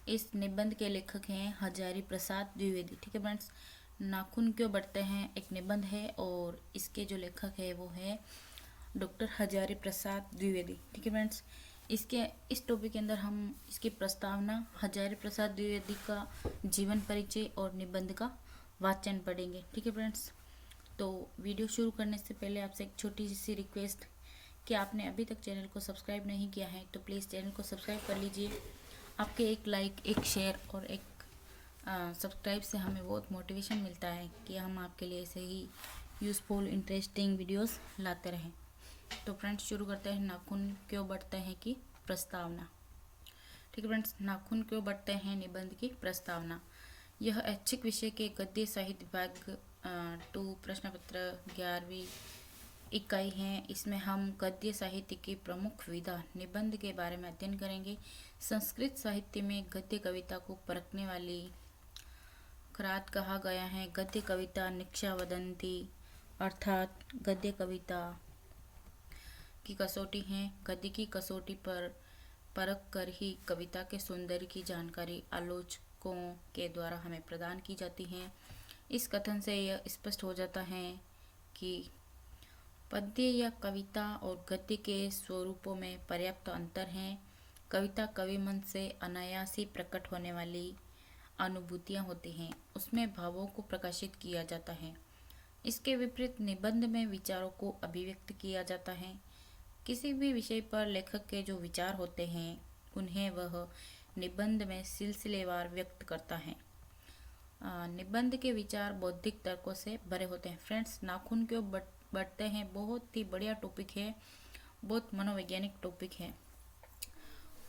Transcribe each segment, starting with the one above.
इस निबंध के लेखक हैं हजारी प्रसाद द्विवेदी। ठीक है फ्रेंड्स, नाखून क्यों बढ़ते हैं एक निबंध है और इसके जो लेखक है वो है डॉक्टर हजारी प्रसाद द्विवेदी। ठीक है फ्रेंड्स, इस टॉपिक के अंदर हम इसकी प्रस्तावना, हजारी प्रसाद द्विवेदी का जीवन परिचय और निबंध का वाचन पढ़ेंगे। ठीक है फ्रेंड्स, तो वीडियो शुरू करने से पहले आपसे एक छोटी सी रिक्वेस्ट कि आपने अभी तक चैनल को सब्सक्राइब नहीं किया है तो प्लीज़ चैनल को सब्सक्राइब कर लीजिए। आपके एक लाइक, एक शेयर और एक सब्सक्राइब से हमें बहुत मोटिवेशन मिलता है कि हम आपके लिए ऐसे ही यूज़फुल इंटरेस्टिंग वीडियोस लाते रहें। तो फ्रेंड्स शुरू करते हैं नाखून क्यों बढ़ते हैं की प्रस्तावना। ठीक है फ्रेंड्स, नाखून क्यों बढ़ते हैं निबंध की प्रस्तावना। यह ऐच्छिक विषय के गद्य साहित्य विभाग 2 प्रश्न पत्र 11वीं इकाई है। इसमें हम गद्य साहित्य की प्रमुख विधा निबंध के बारे में अध्ययन करेंगे। संस्कृत साहित्य में गद्य कविता को परखने वाली खराद कहा गया है। गद्य कविता निक्षा वदंती अर्थात गद्य कविता की कसौटी है। गद्य की कसौटी पर परख कर ही कविता के सौंदर्य की जानकारी आलोचकों के द्वारा हमें प्रदान की जाती है। इस कथन से यह स्पष्ट हो जाता है कि पद्य या कविता और गद्य के स्वरूपों में पर्याप्त अंतर है। कविता कवि मन से अनायास ही प्रकट होने वाली अनुभूतियाँ होती हैं, उसमें भावों को प्रकाशित किया जाता है। इसके विपरीत निबंध में विचारों को अभिव्यक्त किया जाता है। किसी भी विषय पर लेखक के जो विचार होते हैं उन्हें वह निबंध में सिलसिलेवार व्यक्त करता है। निबंध के विचार बौद्धिक तर्कों से भरे होते हैं। फ्रेंड्स, नाखून क्यों बढ़ते हैं बहुत ही बढ़िया टॉपिक है, बहुत मनोवैज्ञानिक टॉपिक है।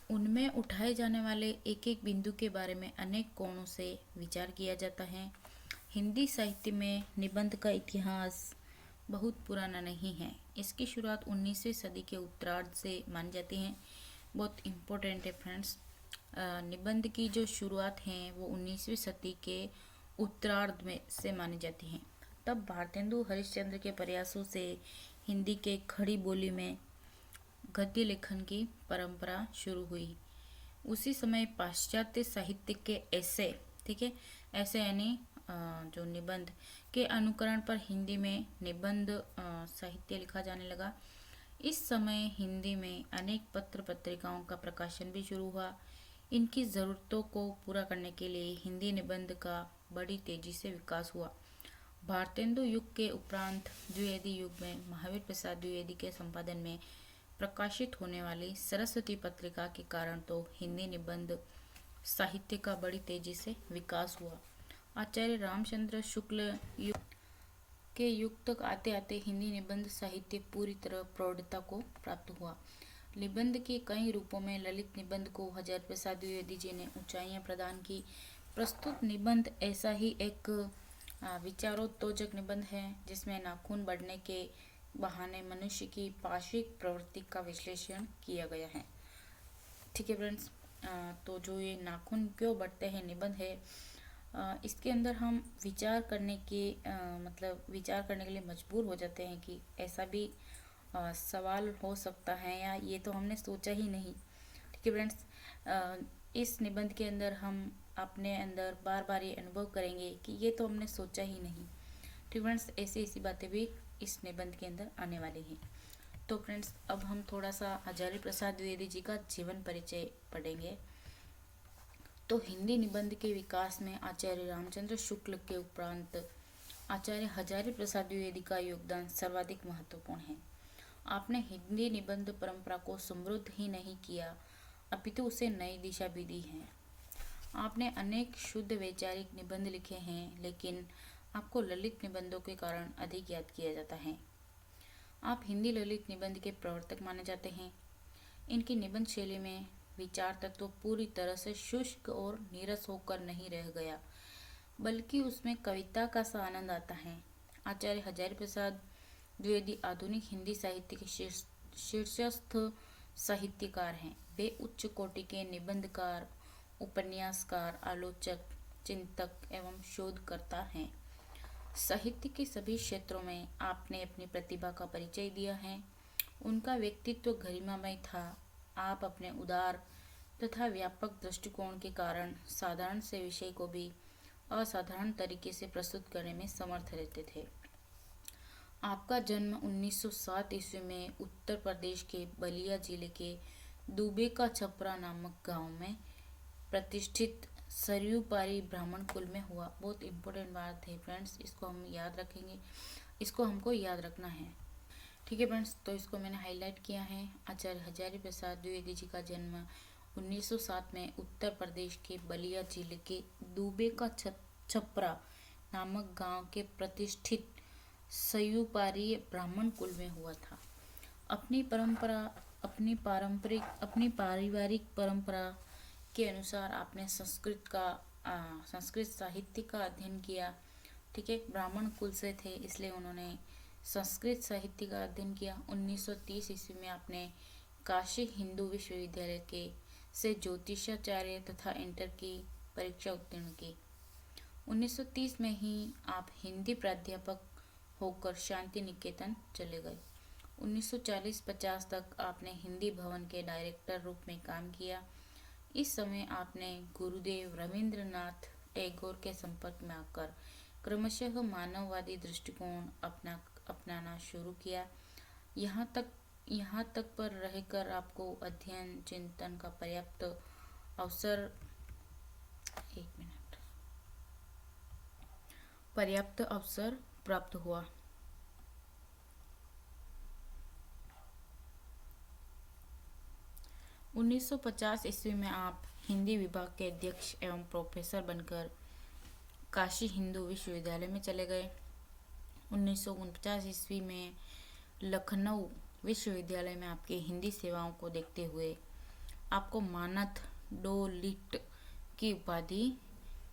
उनमें उठाए जाने वाले एक एक बिंदु के बारे में अनेक कोणों से विचार किया जाता है। हिंदी साहित्य में निबंध का इतिहास बहुत पुराना नहीं है। इसकी शुरुआत 19वीं सदी के उत्तरार्ध से मानी जाती है। बहुत इम्पोर्टेंट है फ्रेंड्स, निबंध की जो शुरुआत है वो 19वीं सदी के उत्तरार्ध में से मानी जाती है। तब भारतेंदु हरिश्चंद्र के प्रयासों से हिंदी के खड़ी बोली में गद्य लेखन की परंपरा शुरू हुई। उसी समय पाश्चात्य साहित्य के ऐसे, ठीक है, ऐसे यानी जो निबंध के अनुकरण पर हिंदी में निबंध साहित्य लिखा जाने लगा। इस समय हिंदी में अनेक पत्र पत्रिकाओं का प्रकाशन भी शुरू हुआ। इनकी ज़रूरतों को पूरा करने के लिए हिंदी निबंध का बड़ी तेजी से विकास हुआ। भारतेंदु युग के उपरांत द्विवेदी युग में महावीर प्रसाद द्विवेदी के संपादन में प्रकाशित होने वाली सरस्वती पत्रिका के कारण तो हिंदी निबंध साहित्य का बड़ी तेजी से विकास हुआ। आचार्य रामचंद्र शुक्ल के युग तक आते आते हिंदी निबंध साहित्य पूरी तरह प्रौढ़ता को प्राप्त हुआ। निबंध के कई रूपों में ललित निबंध को हजारी प्रसाद द्विवेदी जी ने ऊंचाइयां प्रदान की। प्रस्तुत निबंध ऐसा ही एक विचारोत्तेजक निबंध है जिसमें नाखून बढ़ने के बहाने मनुष्य की पार्श्विक प्रवृत्ति का विश्लेषण किया गया है। ठीक है फ्रेंड्स, तो जो ये नाखून क्यों बढ़ते हैं निबंध है, इसके अंदर हम विचार करने के लिए मजबूर हो जाते हैं कि ऐसा भी सवाल हो सकता है या ये तो हमने सोचा ही नहीं। ठीक है फ्रेंड्स, इस निबंध के अंदर हम अपने अंदर बार बार ये अनुभव करेंगे कि ये तो हमने सोचा ही नहीं। ठीक फ्रेंड्स, ऐसी बातें भी इस निबंध के अंदर आने वाली हैं। तो फ्रेंड्स, अब हम थोड़ा सा हजारी प्रसाद द्विवेदी जी का जीवन परिचय पढ़ेंगे। तो हिंदी निबंध के विकास में आचार्य रामचंद्र शुक्ल के उपरांत आचार्य हजारी प्रसाद द्विवेदी का योगदान सर्वाधिक महत्वपूर्ण है। आपने हिंदी निबंध परंपरा को समृद्ध ही नहीं किया अपितु उसे नई दिशा भी दी है। आपने अनेक शुद्ध वैचारिक निबंध लिखे हैं, लेकिन आपको ललित निबंधों के कारण अधिक याद किया जाता है। आप हिंदी ललित निबंध के प्रवर्तक माने जाते हैं। इनकी निबंध शैली में विचार तत्व पूरी तरह से शुष्क और नीरस होकर नहीं रह गया, बल्कि उसमें कविता का सा आनंद आता है। आचार्य हजारी प्रसाद द्विवेदी आधुनिक हिंदी साहित्य के शीर्षस्थ साहित्यकार हैं। वे उच्च कोटि के निबंधकार, उपन्यासकार, आलोचक, चिंतक एवं शोधकर्ता हैं। साहित्य के सभी क्षेत्रों में आपने अपनी प्रतिभा का परिचय दिया है। उनका व्यक्तित्व गरिमामय था। आप अपने उदार तथा व्यापक दृष्टिकोण के कारण साधारण से विषय को भी असाधारण तरीके से प्रस्तुत करने में समर्थ रहते थे। आपका जन्म 1907 ईस्वी में उत्तर प्रदेश के बलिया जिले के दुबे का छपरा नामक गांव में प्रतिष्ठित सरयू पारी ब्राह्मण कुल में हुआ। बहुत इंपॉर्टेंट बात है फ्रेंड्स, इसको हम याद रखेंगे, इसको हमको याद रखना है। ठीक है फ्रेंड्स, तो इसको मैंने हाईलाइट किया है। आचार्य हजारी प्रसाद द्विवेदी जी का जन्म 1907 में उत्तर प्रदेश के बलिया जिले के दुबे का छपरा नामक गांव के प्रतिष्ठित सयूपारी ब्राह्मण कुल में हुआ था। अपनी पारिवारिक परंपरा के अनुसार आपने संस्कृत साहित्य का अध्ययन किया। ठीक है, ब्राह्मण कुल से थे इसलिए उन्होंने संस्कृत साहित्य का अध्ययन किया। 1930 ईस्वी में आपने काशी हिंदू विश्वविद्यालय के से ज्योतिषाचार्य तथा इंटर की परीक्षा उत्तीर्ण की। 1930 में ही आप हिंदी प्राध्यापक होकर शांति निकेतन चले गए। 1940-50 तक आपने हिंदी भवन के डायरेक्टर रूप में काम किया। इस समय आपने गुरुदेव रविंद्रनाथ टैगोर के संपर्क में आकर क्रमशः मानववादी दृष्टिकोण अपनाना शुरू किया। यहाँ तक पर रहकर आपको अध्ययन चिंतन का पर्याप्त अवसर प्राप्त हुआ। उन्नीस 1950 ईस्वी में आप हिंदी विभाग के अध्यक्ष एवं प्रोफेसर बनकर काशी हिंदू विश्वविद्यालय में चले गए। 1949 ईस्वी में लखनऊ विश्वविद्यालय में आपके हिंदी सेवाओं को देखते हुए आपको मानद डोलिट की उपाधि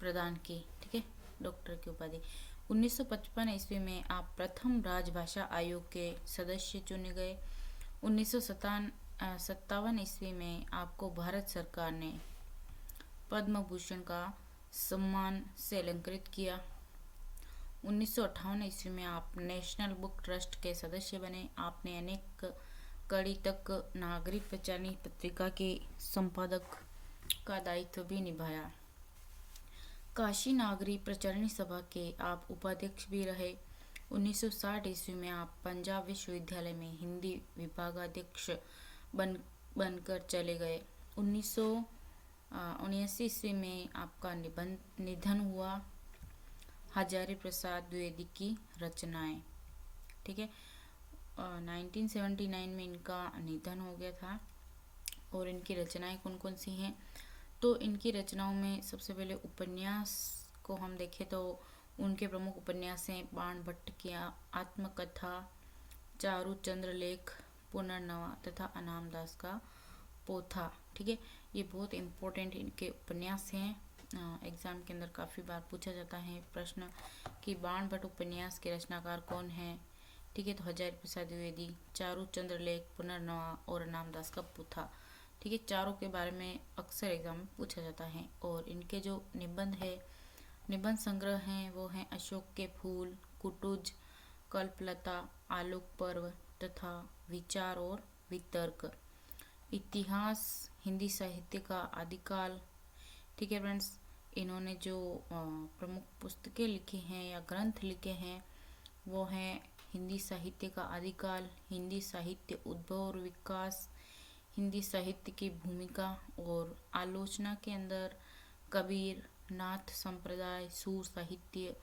प्रदान की। ठीक है, डॉक्टर की उपाधि। 1955 ईस्वी में आप प्रथम राजभाषा आयोग के सदस्य चुने गए। 1957 ईस्वी में आपको भारत सरकार ने पद्म भूषण का सम्मान से अलंकृत किया। 1958 ईस्वी में आप नेशनल बुक ट्रस्ट के सदस्य बने। आपने अनेक कड़ी तक नागरिक प्रचारणी पत्रिका के संपादक का दायित्व भी निभाया। काशी नागरी प्रचारणी सभा के आप उपाध्यक्ष भी रहे। 1960 ईस्वी में आप पंजाब विश्वविद्यालय में हिंदी विभागाध्यक्ष बनकर चले गए। 1979 ईस्वी में आपका निधन हुआ। हजारी प्रसाद द्विवेदी की रचनाएं। ठीक है, 1979 में इनका निधन हो गया था। और इनकी रचनाएं कौन कौन सी हैं, तो इनकी रचनाओं में सबसे पहले उपन्यास को हम देखें तो उनके प्रमुख उपन्यास हैं बाण भट्ट की आत्मकथा, चारू चंद्र लेख, पुनर्नवा तथा अनामदास का पोथा। ठीक है, ये बहुत इम्पोर्टेंट इनके उपन्यास हैं। एग्जाम के अंदर काफ़ी बार पूछा जाता है प्रश्न कि बाण भट्ट उपन्यास के रचनाकार कौन है। ठीक है, तो हजारी प्रसाद द्विवेदी, चारू चंद्र लेख, पुनर्नवा और अनामदास का पोथा। ठीक है, चारों के बारे में अक्सर एग्जाम में पूछा जाता है। और इनके जो निबंध संग्रह हैं वो हैं अशोक के फूल, कुटुज, कल्पलता, आलोक पर्व तथा विचार और वितर्क। इतिहास हिंदी साहित्य का आदिकाल। ठीक है फ्रेंड्स, इन्होंने जो प्रमुख पुस्तकें लिखी हैं या ग्रंथ लिखे हैं वो हैं हिंदी साहित्य का आदिकाल, हिंदी साहित्य उद्भव और विकास, हिंदी साहित्य की भूमिका और आलोचना के अंदर कबीर, नाथ संप्रदाय, सूर साहित्य,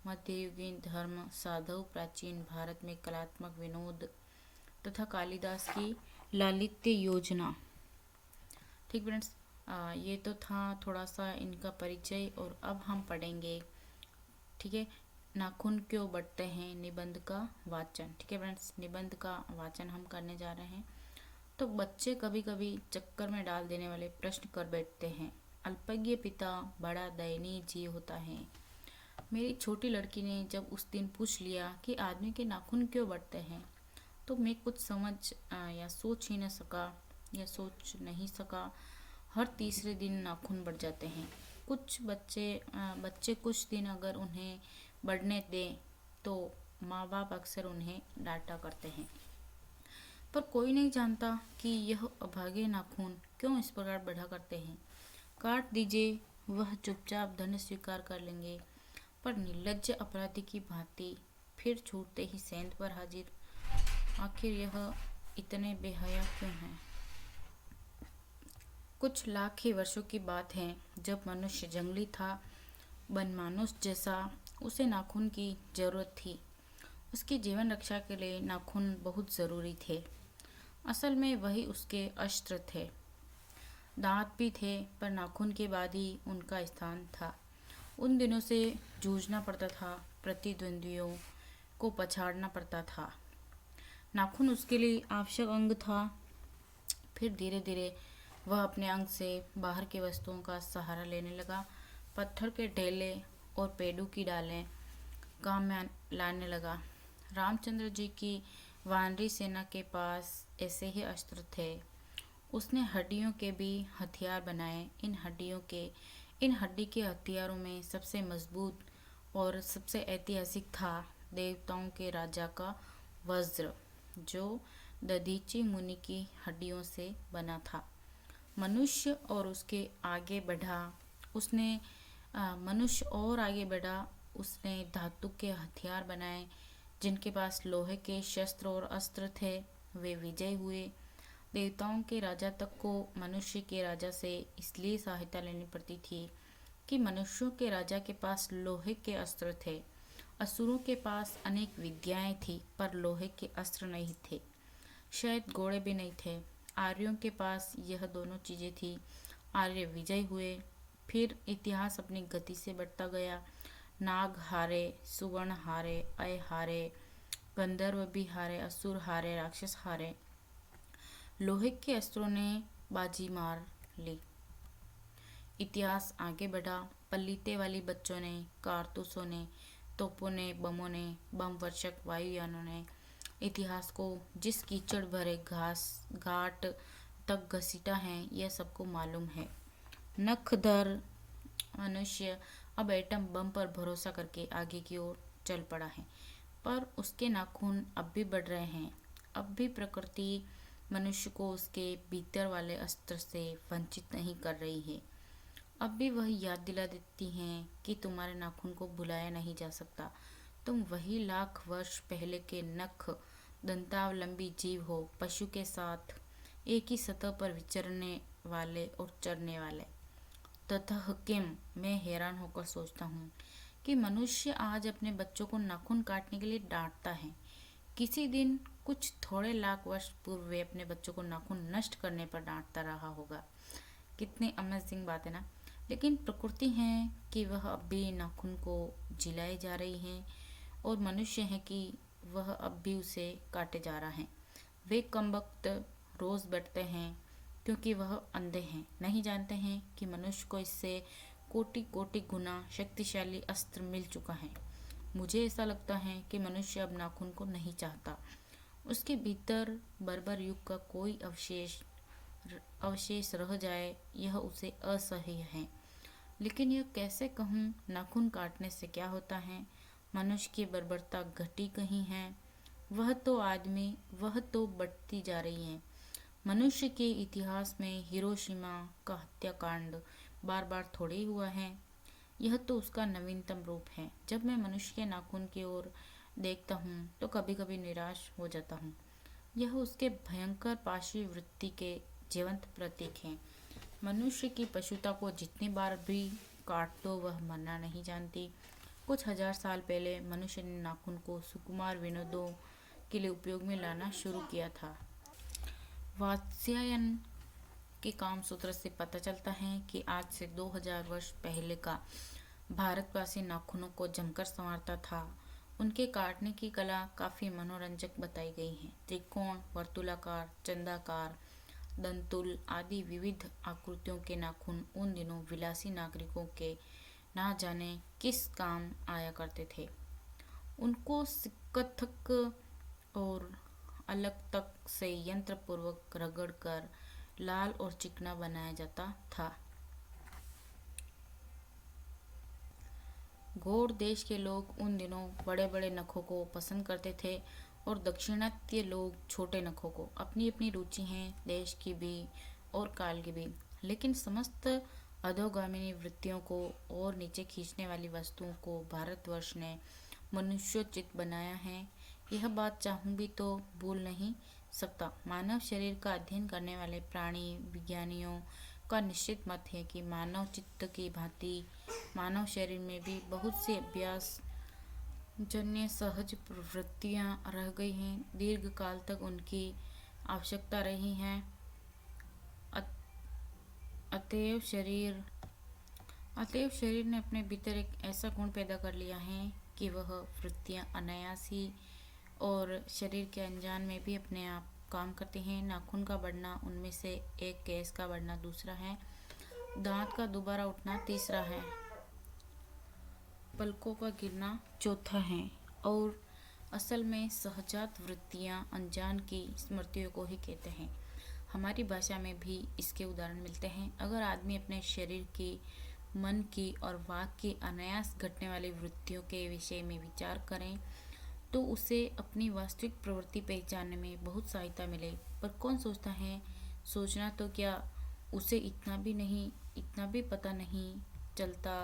मध्ययुगीन धर्म, साधव, प्राचीन भारत में कलात्मक विनोद तथा कालिदास की लालित्य योजना। ठीक फ्रेंड्स, ये तो था थोड़ा सा इनका परिचय। और अब हम पढ़ेंगे, ठीक है, नाखून क्यों बढ़ते हैं निबंध का वाचन। ठीक है फ्रेंड्स, निबंध का वाचन हम करने जा रहे हैं। तो बच्चे कभी कभी चक्कर में डाल देने वाले प्रश्न कर बैठते हैं। अल्पज्ञ पिता बड़ा दयनीय जीव होता है। मेरी छोटी लड़की ने जब उस दिन पूछ लिया कि आदमी के नाखून क्यों बढ़ते हैं, तो मैं कुछ समझ या सोच नहीं सका। हर तीसरे दिन नाखून बढ़ जाते हैं। कुछ बच्चे कुछ दिन अगर उन्हें बढ़ने दें तो माँ बाप अक्सर उन्हें डांटा करते हैं, पर कोई नहीं जानता कि यह अभागे नाखून क्यों इस प्रकार बढ़ा करते हैं। काट दीजिए, वह चुपचाप दंड स्वीकार कर लेंगे, पर निर्लज्ज अपराधी की भांति फिर छूटते ही सेंध पर हाजिर। आखिर यह इतने बेहया क्यों हैं? कुछ लाख ही वर्षों की बात है, जब मनुष्य जंगली था, बनमानुष जैसा। उसे नाखून की जरूरत थी। उसकी जीवन रक्षा के लिए नाखून बहुत जरूरी थे। असल में वही उसके अस्त्र थे। दांत भी थे, पर नाखून के बाद ही उनका स्थान था। उन दिनों से जूझना पड़ता था, प्रतिद्वंदियों को पछाड़ना पड़ता था। नाखून उसके लिए आवश्यक अंग था। फिर धीरे धीरे वह अपने अंग से बाहर की वस्तुओं का सहारा लेने लगा। पत्थर के ढेले और पेड़ों की डालें काम में लाने लगा। रामचंद्र जी की वानरी सेना के पास ऐसे ही अस्त्र थे। उसने हड्डियों के भी हथियार बनाए। इन हड्डी के हथियारों में सबसे मजबूत और सबसे ऐतिहासिक था देवताओं के राजा का वज्र, जो दधीची मुनि की हड्डियों से बना था। मनुष्य और आगे बढ़ा। उसने धातु के हथियार बनाए। जिनके पास लोहे के शस्त्र और अस्त्र थे, वे विजयी हुए। देवताओं के राजा तक को मनुष्य के राजा से इसलिए सहायता लेनी पड़ती थी कि मनुष्यों के राजा के पास लोहे के अस्त्र थे। असुरों के पास अनेक विद्याएं थी, पर लोहे के अस्त्र नहीं थे। शायद घोड़े भी नहीं थे। आर्यों के पास यह दोनों चीजें थी। आर्य विजयी हुए। फिर इतिहास अपनी गति से बढ़ता गया। नाग हारे, सुवर्ण हारे, अय हारे, गंधर्व भी हारे, असुर हारे, राक्षस हारे। लोहे के अस्त्रों ने बाजी मार ली। इतिहास आगे बढ़ा। पलीते वाली बच्चों ने, कारतूसों ने, तोपों ने, बमों ने, बम वर्षक वायुयानों ने इतिहास को जिस कीचड़ भरे घाट तक घसीटा है, यह सबको मालूम है। नखदर मनुष्य अब एटम बम पर भरोसा करके आगे की ओर चल पड़ा है, पर उसके नाखून अब भी बढ़ रहे हैं। अब भी प्रकृति मनुष्य को उसके भीतर वाले अस्त्र से वंचित नहीं कर रही है। अब भी वह याद दिला देती हैं कि तुम्हारे नाखून को भुलाया नहीं जा सकता। तुम वही लाख वर्ष पहले के नख दंतावलंबी जीव हो, पशु के साथ एक ही सतह पर विचरने वाले और चरने वाले। ततः किम, मैं हैरान होकर सोचता हूँ कि मनुष्य आज अपने बच्चों को नाखून काटने के लिए डांटता है। किसी दिन कुछ थोड़े लाख वर्ष पूर्व वे अपने बच्चों को नाखून नष्ट करने पर डांटता रहा होगा। कितनी अमेजिंग बात है ना। लेकिन प्रकृति है कि वह अब भी नाखून को जिलाए जा रही है, और मनुष्य है कि वह अब भी उसे काटे जा रहा है। वे कमबख्त रोज बैठते हैं, क्योंकि वह अंधे हैं, नहीं जानते हैं कि मनुष्य को इससे कोटि कोटि गुना शक्तिशाली अस्त्र मिल चुका है। मुझे ऐसा लगता है कि मनुष्य अब नाखून को नहीं चाहता। उसके भीतर बर्बर युग का कोई अवशेष रह जाए, यह उसे असह्य है। लेकिन यह कैसे कहूँ, नाखून काटने से क्या होता है? मनुष्य की बर्बरता घटी कहीं है? वह तो बढ़ती जा रही है। मनुष्य के इतिहास में हिरोशिमा का हत्याकांड बार बार थोड़े ही हुआ है। यह तो उसका नवीनतम रूप है। जब मैं मनुष्य के नाखून की ओर देखता हूँ तो कभी कभी निराश हो जाता हूँ। यह उसके भयंकर पाशवी वृत्ति के जीवंत प्रतीक हैं। मनुष्य की पशुता को जितनी बार भी काट दो, वह मरना नहीं जानती। कुछ हजार साल पहले मनुष्य ने नाखून को सुकुमार विनोदों के लिए उपयोग में लाना शुरू किया था। वात्स्यायन के काम सूत्र से पता चलता है कि आज से 2000 वर्ष पहले का भारतवासी नाखूनों को जमकर संवारता था। उनके काटने की कला काफी मनोरंजक बताई गई है। त्रिकोण, वर्तुलाकार, चंदाकार, दंतुल आदि विविध आकृतियों के नाखून उन दिनों विलासी नागरिकों के ना जाने किस काम आया करते थे। उनको सिकथक और अलग तक से यंत्र पूर्वक रगड़ कर लाल और चिकना बनाया जाता था। गौड़ देश के लोग उन दिनों बड़े बड़े नखों को पसंद करते थे। और दाक्षिणात्य लोग छोटे नखों को अपनी अपनी रुचि हैं, देश की भी और काल की भी, लेकिन समस्त अधोगामिनी वृत्तियों को और नीचे खींचने वाली वस्तुओं को भारतवर्ष ने मनुष्योचित बनाया है। यह बात चाहूँ भी तो भूल नहीं सकता। मानव शरीर का अध्ययन करने वाले प्राणी विज्ञानियों का निश्चित मत है कि मानव चित्त की भांति मानव शरीर में भी बहुत सी अभ्यास जन्य सहज प्रवृत्तियां रह गई हैं, दीर्घ काल तक उनकी आवश्यकता रही है। अतएव शरीर अतएव शरीर ने अपने भीतर एक ऐसा गुण पैदा कर लिया है कि वह वृत्तियां अनायास ही और शरीर के अनजान में भी अपने आप काम करते हैं। नाखून का बढ़ना उनमें से एक, केस का बढ़ना दूसरा है, दांत का दोबारा उठना तीसरा है, पलकों का गिरना चौथा है। और असल में सहजात वृत्तियां अनजान की स्मृतियों को ही कहते हैं। हमारी भाषा में भी इसके उदाहरण मिलते हैं। अगर आदमी अपने शरीर की, मन की और वाक की अनायास घटने वाली वृत्तियों के विषय में विचार करें तो उसे अपनी वास्तविक प्रवृत्ति पहचानने में बहुत सहायता मिले। पर कौन सोचता है? सोचना तो क्या, उसे इतना भी पता नहीं चलता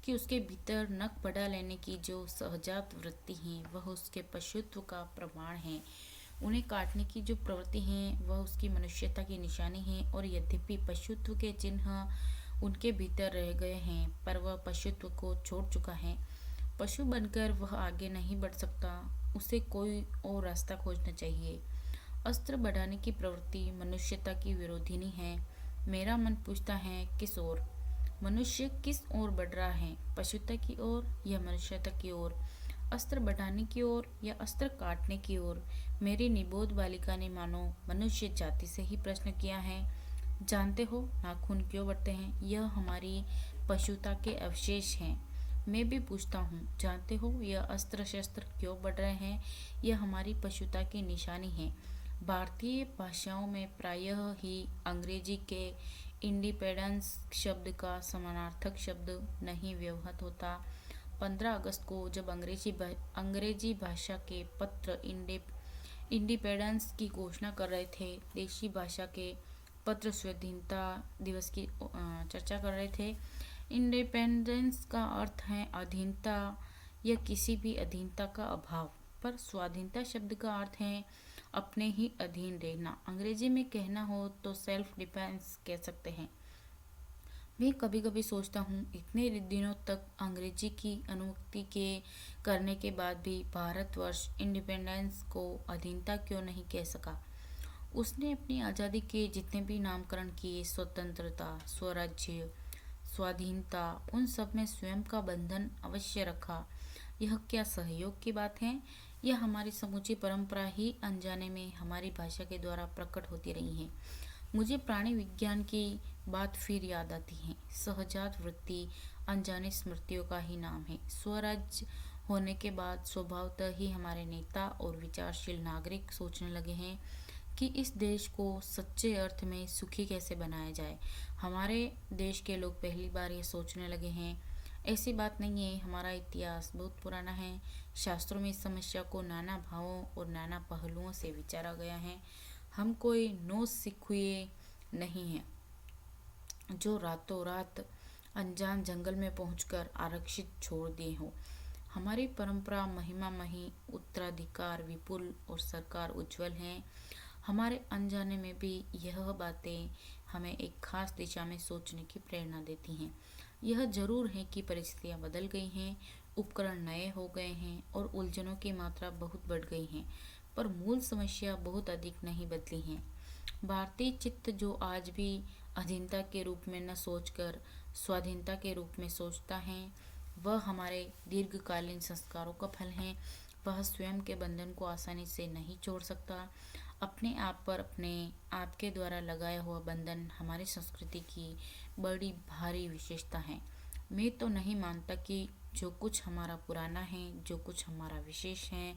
कि उसके भीतर नख बढ़ा लेने की जो सहजात वृत्ति है वह उसके पशुत्व का प्रमाण है। उन्हें काटने की जो प्रवृत्ति है वह उसकी मनुष्यता की निशानी है। और यद्यपि पशुत्व के चिन्ह उनके भीतर रह गए हैं, पर वह पशुत्व को छोड़ चुका है। पशु बनकर वह आगे नहीं बढ़ सकता, उसे कोई और रास्ता खोजना चाहिए। अस्त्र बढ़ाने की प्रवृत्ति मनुष्यता की विरोधिनी है। मेरा मन पूछता है, किस ओर? मनुष्य किस ओर बढ़ रहा है? पशुता की ओर या मनुष्यता की ओर? अस्त्र बढ़ाने की ओर या अस्त्र काटने की ओर? मेरी निबोध बालिका ने मानो मनुष्य जाति से ही प्रश्न किया है। जानते हो नाखून क्यों बढ़ते हैं? यह हमारी पशुता के अवशेष हैं। मैं भी पूछता हूँ, जानते हो यह अस्त्र शस्त्र क्यों बढ़ रहे हैं? यह हमारी पशुता की निशानी है। भारतीय भाषाओं में प्रायः ही अंग्रेजी के इंडिपेंडेंस शब्द का समानार्थक शब्द नहीं व्यवहार होता। 15 अगस्त को जब अंग्रेजी भाषा के पत्र इंडिपेंडेंस की घोषणा कर रहे थे, देशी भाषा के पत्र स्वाधीनता दिवस की चर्चा कर रहे थे। इंडिपेंडेंस का अर्थ है अधीनता या किसी भी अधीनता का अभाव, पर स्वाधीनता शब्द का अर्थ है अपने ही अधीन रहना। अंग्रेजी में कहना हो तो सेल्फ डिफेंस कह सकते हैं। मैं कभी कभी सोचता हूँ, इतने दिनों तक अंग्रेजी की अनुमति के करने के बाद भी भारतवर्ष इंडिपेंडेंस को अधीनता क्यों नहीं कह सका? उसने अपनी आज़ादी के जितने भी नामकरण किए, स्वतंत्रता, स्वराज्य, स्वाधीनता, उन सब में स्वयं का बंधन अवश्य रखा। यह क्या सहयोग की बात है? यह हमारी समूची परंपरा ही अनजाने में हमारी भाषा के द्वारा प्रकट होती रही है। मुझे प्राणी विज्ञान की बात फिर याद आती है। सहजात वृत्ति अनजाने स्मृतियों का ही नाम है। स्वराज्य होने के बाद स्वभावतः ही हमारे नेता और विचारशील नागरिक सोचने लगे हैं कि इस देश को सच्चे अर्थ में सुखी कैसे बनाया जाए। हमारे देश के लोग पहली बार ये सोचने लगे हैं। ऐसी बात नहीं है, हमारा इतिहास बहुत पुराना है। शास्त्रों में इस समस्या को नाना भावों और नाना पहलुओं से विचारा गया है। हम कोई नौ सिखुए नहीं हैं जो रातों रात अनजान जंगल में पहुंचकर आरक्षित छोड़ दिए हो। हमारी परंपरा महिमामयी, उत्तराधिकार विपुल और सरकार उज्जवल हैं। हमारे अनजाने में भी यह बातें हमें एक खास दिशा में सोचने की प्रेरणा देती हैं। यह जरूर है कि परिस्थितियां बदल गई हैं, उपकरण नए हो गए हैं और उलझनों की मात्रा बहुत बढ़ गई है, पर मूल समस्या बहुत अधिक नहीं बदली है। भारतीय चित्त जो आज भी अधीनता के रूप में न सोचकर स्वाधीनता के रूप में सोचता है, वह हमारे दीर्घकालीन संस्कारों का फल है। वह स्वयं के बंधन को आसानी से नहीं छोड़ सकता। अपने आप पर अपने आप के द्वारा लगाया हुआ बंधन हमारी संस्कृति की बड़ी भारी विशेषता है। मैं तो नहीं मानता कि जो कुछ हमारा पुराना है, जो कुछ हमारा विशेष है,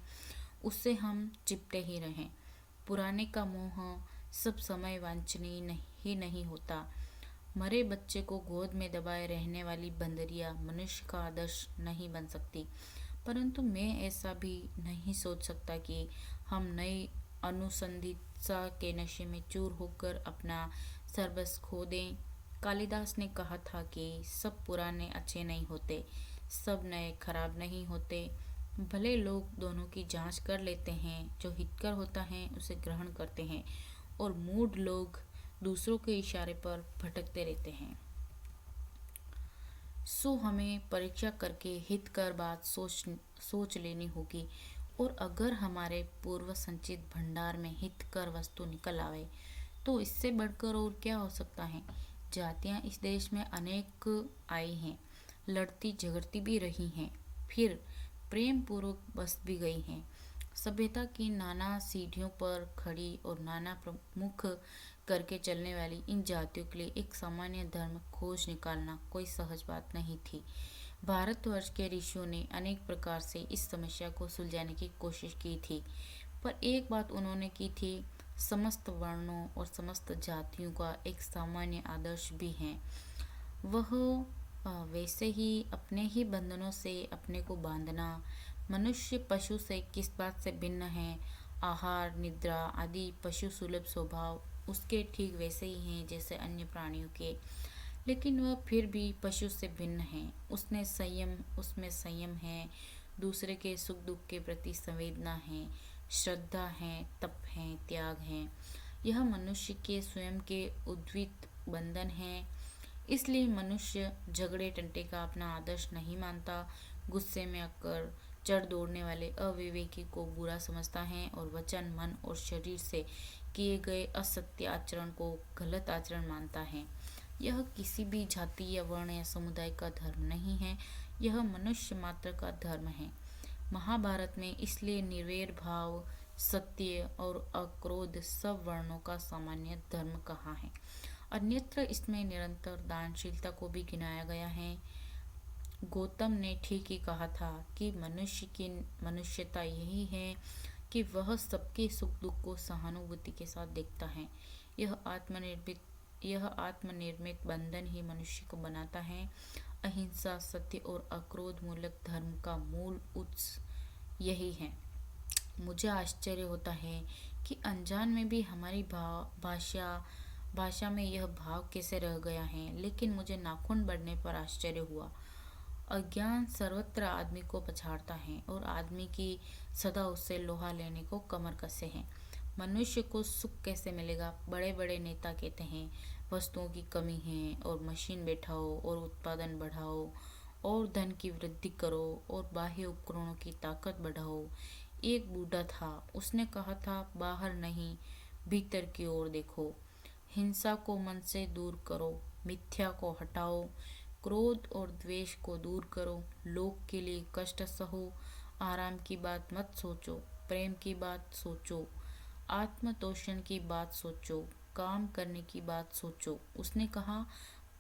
उससे हम चिपटे ही रहें। पुराने का मोह सब समय वांछनीय ही नहीं होता। मरे बच्चे को गोद में दबाए रहने वाली बंदरिया मनुष्य का आदर्श नहीं बन सकती। परंतु मैं ऐसा भी नहीं सोच सकता कि हम नई अनुसंधित्सा के नशे में चूर होकर अपना सर्वस्व खो दें। कालिदास ने कहा था कि सब पुराने अच्छे नहीं होते, सब नए खराब नहीं होते। भले लोग दोनों की जांच कर लेते हैं, जो हितकर होता है उसे ग्रहण करते हैं, और मूढ़ लोग दूसरों के इशारे पर भटकते रहते हैं। सो हमें परीक्षा करके हित कर बात सोच लेनी होगी, और अगर हमारे पूर्व संचित भंडार में हित कर वस्तु निकल आवे तो इससे बढ़कर और क्या हो सकता है। जातियां इस देश में अनेक आई हैं, लड़ती झगड़ती भी रही हैं, फिर प्रेम पूर्वक बस भी गई हैं। सभ्यता की नाना सीढ़ियों पर खड़ी और नाना प्रमुख करके चलने वाली इन जातियों के लिए एक सामान्य धर्म खोज निकालना कोई सहज बात नहीं थी। भारतवर्ष के ऋषियों ने अनेक प्रकार से इस समस्या को सुलझाने की कोशिश की थी, पर एक बात उन्होंने की थी, समस्त वर्णों और समस्त जातियों का एक सामान्य आदर्श भी है। वह वैसे ही अपने ही बंधनों से अपने को बांधना। मनुष्य पशु से किस बात से भिन्न है? आहार, निद्रा आदि पशु सुलभ स्वभाव उसके ठीक वैसे ही हैं जैसे अन्य प्राणियों के, लेकिन वह फिर भी पशु से भिन्न है। उसमें संयम है, दूसरे के सुख दुख के प्रति संवेदना है, श्रद्धा है, तप है, त्याग है। यह मनुष्य के स्वयं के उद्वित बंधन है। इसलिए मनुष्य झगड़े टंटे का अपना आदर्श नहीं मानता, गुस्से में आकर चढ़ दौड़ने वाले अविवेकी को बुरा समझता है और वचन, मन और शरीर से किए गए असत्य आचरण को गलत आचरण मानता है। यह किसी भी जाति या वर्ण या समुदाय का धर्म नहीं है, यह मनुष्य मात्र का धर्म है। महाभारत में इसलिए निर्वैर भाव, सत्य और अक्रोध सब वर्णों का सामान्य धर्म कहा है। अन्यत्र इसमें निरंतर दानशीलता को भी गिनाया गया है। गौतम ने ठीक ही कहा था कि मनुष्य की मनुष्यता यही है कि वह सबके सुख दुख को सहानुभूति के साथ देखता है। यह आत्मनिर्मित बंधन ही मनुष्य को बनाता है। अहिंसा, सत्य और अक्रोध मूलक धर्म का मूल उत्स यही है। मुझे आश्चर्य होता है कि अनजान में भी हमारी भाषा में यह भाव कैसे रह गया है, लेकिन मुझे नाखून बढ़ने पर आश्चर्य हुआ। अज्ञान सर्वत्र आदमी को पछाड़ता है और आदमी की सदा उससे लोहा लेने को कमर कसे है। मनुष्य को सुख कैसे मिलेगा? बड़े बड़े नेता कहते हैं वस्तुओं की कमी है और मशीन बैठाओ और उत्पादन बढ़ाओ और धन की वृद्धि करो और बाह्य उपकरणों की ताकत बढ़ाओ। एक बूढ़ा था, उसने कहा था, बाहर नहीं भीतर की ओर देखो, हिंसा को मन से दूर करो, मिथ्या को हटाओ, क्रोध और द्वेष को दूर करो, लोक के लिए कष्ट सहो, आराम की बात मत सोचो, प्रेम की बात सोचो, आत्मतोषण की बात सोचो, काम करने की बात सोचो। उसने कहा,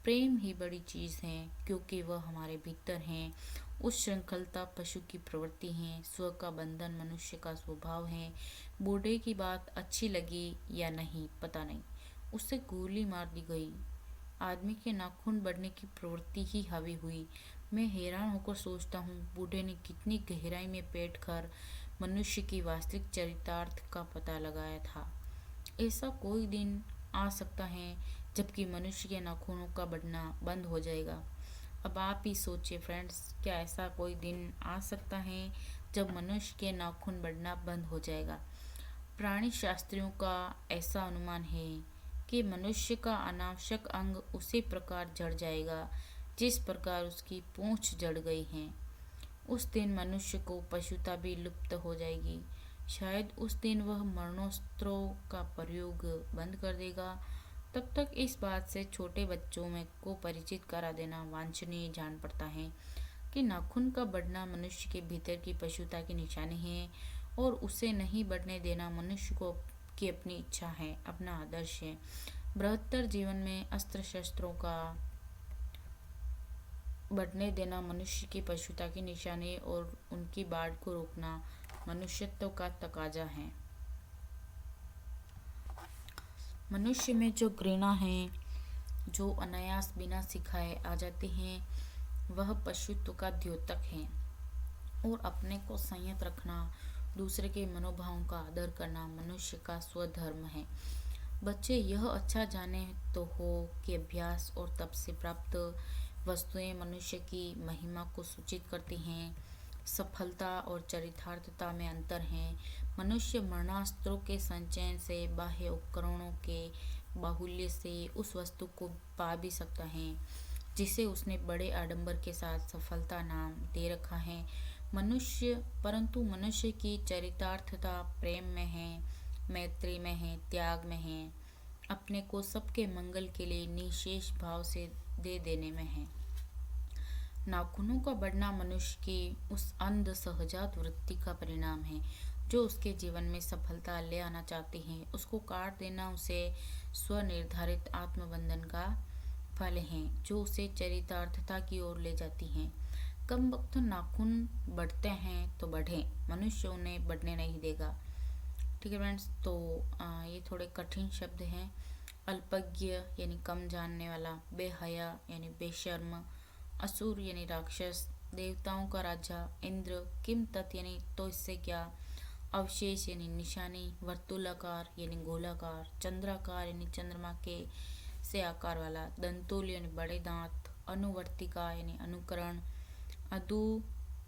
प्रेम ही बड़ी चीज़ है क्योंकि वह हमारे भीतर है। उस श्रृंखलता पशु की प्रवृत्ति है, स्व का बंधन मनुष्य का स्वभाव है। बूढ़े की बात अच्छी लगी या नहीं पता नहीं, उसे गोली मार दी गई। आदमी के नाखून बढ़ने की प्रवृत्ति ही हावी हुई। मैं हैरान होकर सोचता हूँ, बूढ़े ने कितनी गहराई में बैठ कर मनुष्य की वास्तविक चरितार्थ का पता लगाया था। ऐसा कोई दिन आ सकता है जबकि मनुष्य के नाखूनों का बढ़ना बंद हो जाएगा। अब आप ही सोचिए फ्रेंड्स, क्या ऐसा कोई दिन आ सकता है जब मनुष्य के नाखून बढ़ना बंद हो जाएगा? प्राणी शास्त्रियों का ऐसा अनुमान है कि मनुष्य का अनावश्यक अंग उसी प्रकार जड़ जाएगा जिस प्रकार उसकी पूंछ जड़ गई है। उस दिन मनुष्य को पशुता भी लुप्त हो जाएगी। शायद उस दिन वह मरणोस्त्रों का प्रयोग बंद कर देगा। तब तक इस बात से छोटे बच्चों में को परिचित करा देना वांछनीय जान पड़ता है कि नाखून का बढ़ना मनुष्य के भीतर की पशुता की निशानी है और उसे नहीं बढ़ने देना मनुष्य को की अपनी इच्छा है, अपना आदर्श है। बृहत्तर जीवन में अस्त्र शस्त्रों का बढ़ने देना मनुष्य की पशुता की निशानी और उनकी बाढ़ को रोकना मनुष्यत्व का तकाजा है। मनुष्य में जो घृणा है, जो अनायास बिना सिखाए आ जाते हैं, वह पशुत्व का द्योतक है। और अपने को संयत रखना, दूसरे के मनोभावों का आदर करना मनुष्य का स्वधर्म है। बच्चे यह अच्छा जाने तो हो कि अभ्यास और तप से प्राप्त वस्तुएं मनुष्य की महिमा को सूचित करती हैं। सफलता और चरितार्थता में अंतर है। मनुष्य मरणास्त्रों के संचयन से, बाह्य उपकरणों के बाहुल्य से उस वस्तु को पा भी सकता है जिसे उसने बड़े आडंबर के साथ सफलता नाम दे रखा है। परंतु मनुष्य की चरितार्थता प्रेम में है, मैत्री में है, त्याग में है, अपने को सबके मंगल के लिए निशेष भाव से दे देने में है। नाखूनों का बढ़ना मनुष्य की उस अंध सहजात वृत्ति का परिणाम है जो उसके जीवन में सफलता ले आना चाहती है। उसको काट देना उसे स्वनिर्धारित आत्मबंधन का फल है जो उसे चरितार्थता की ओर ले जाती है। कम वक्त नाखून बढ़ते हैं तो बढ़े, मनुष्य उन्हें बढ़ने नहीं देगा। ठीक है फ्रेंड्स, तो ये थोड़े कठिन शब्द हैं। अल्पज्ञ यानी कम जानने वाला, बेहया यानी बेशर्म, असुर यानी राक्षस, देवताओं का राजा इंद्र, किम तत् यानी तो इससे क्या, अवशेष यानी निशानी, वर्तुलाकार यानी गोलाकार, चंद्राकार यानी चंद्रमा के से आकार वाला, दंतुल यानी बड़े दांत, अनुवर्तिका यानी अनुकरण, अदु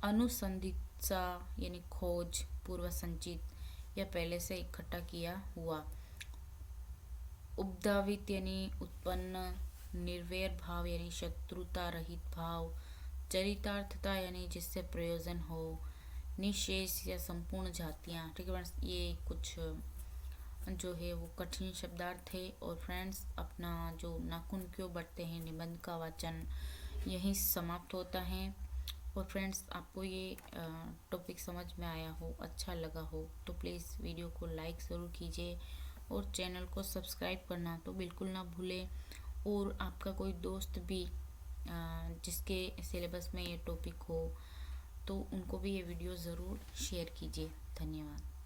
अनुसंधित्सा यानी खोज, पूर्व संचित या पहले से इकट्ठा किया हुआ, उपधावित यानी उत्पन्न, निर्वैर भाव यानी शत्रुता रहित भाव, चरितार्थता यानी जिससे प्रयोजन हो, निशेष या संपूर्ण जातियाँ। ठीक है फ्रेंड्स, ये कुछ जो है वो कठिन शब्दार्थ है। और फ्रेंड्स, अपना जो नाखून क्यों बढ़ते हैं निबंध का वाचन यहीं समाप्त होता है। और फ्रेंड्स, आपको ये टॉपिक समझ में आया हो, अच्छा लगा हो तो प्लीज़ वीडियो को लाइक ज़रूर कीजिए और चैनल को सब्सक्राइब करना तो बिल्कुल ना भूलें। और आपका कोई दोस्त भी जिसके सिलेबस में ये टॉपिक हो तो उनको भी ये वीडियो ज़रूर शेयर कीजिए। धन्यवाद।